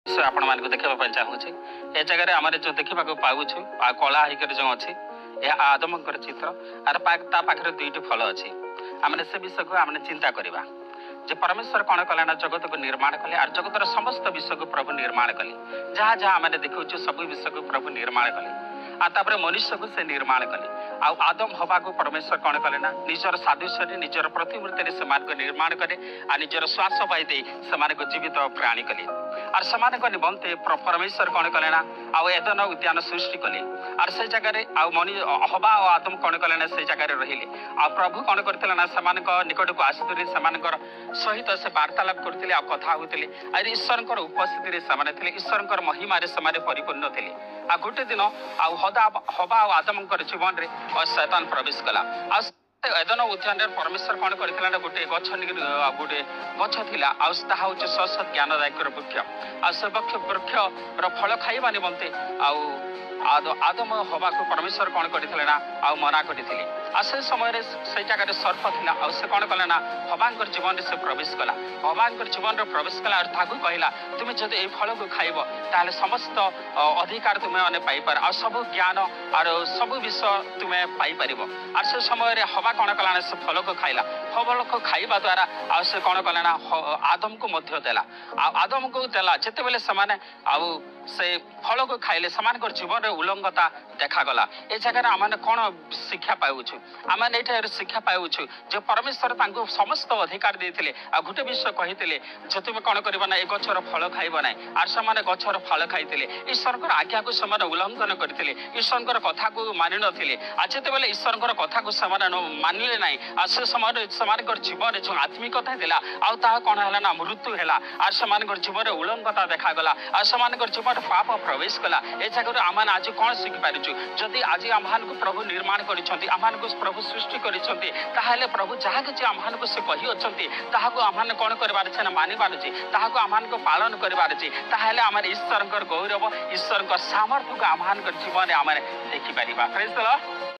आपण मानक देखा चाहूँगी ए जगह आम जो देखा पाऊँ कला होकर जो अच्छी यह आदम चित्र आर पाखे दुईट फल अच्छी आम से विषय को आम चिंता करवा जे परमेश्वर कौन कले ना जगत को निर्माण कले और जगतर समस्त विषय को प्रभु निर्माण कले जहाँ जहाँ आम देखा सब विषय को प्रभु निर्माण कले आपर मनुष्य को से निर्माण कले आदम हवा को परमेश्वर कौन कले ना निजर सादृश्य निजर प्रतिमूर्ति से निर्माण करे आ निजर श्वास पाई से जीवित प्राणी कले और समान निमंते परमेश्वर कौन कले ना आउ एदन उद्यान सृष्टि कले और से जगह हवा और आदम कौन कले ना से जगह रहिले आ प्रभु कौन करते ना समान निकट को आसुले सहित से वार्तालाप करते कथा होते और ईश्वर उपस्थिति से ईश्वर महिमा परिपूर्ण थे आ गोटे दिन हवा और आदम जीवन में शैतान प्रवेश कला एदन उद्यान परमेश्वर कौन करते गोटे गोटे गछ थिला हूँ सत ज्ञानदायक वृक्ष आ वृक्ष फल खाइबा निमंते आदम हवा को परमेश्वर कौन करते ना मना करते से समय से जगह सर्प थिला से कौन कले ना हवांकर जीवन से प्रवेश कला हवांकर जीवन प्रवेश कला और ताकू कहला तुम जब ये फल को खाइब ताले समस्त अधिकार तुम्हें पाइपर आ सब ज्ञान और सब विषय तुम्हें पाइपर और से समय हवा कौन कला से फल को खाइला फल को खाइबा द्वारा आ से कौन कले ना आदम को मध्य देला आदम को देला जिते बेले से फल को खाइले समान जीवन उल्लंघता देखागला ए जगह आम कौन शिक्षा पाऊँ आम ये शिक्षा पाऊँ जो परमेश्वर समस्त अधिकार देते गोटे विषय कहते जो तुम कौन कर ना ए गचर फल खाइब ना आर से गचर फल खाई ईश्वर आज्ञा को उल्लंघन करते ईश्वर कथा को मानि नी आज बेले ईश्वर कथा को मानिले ना आ से समय जीवन जो आत्मिकता थी आ कौन है ना मृत्यु है आर से जीवन उल्लंघता देखागला आ से जीवन पाप प्रवेश कला ए जगह आम आज कौन शिखिपार जदि आज आम को प्रभु निर्माण कर प्रभु सृष्टि कर प्रभु जहाँ किसी आम को से कही अच्छा आम कौन कर मानबार आम को पालन कर आम ईश्वर गौरव ईश्वर सामर्थ्य को आम जीवन आम देखिपर।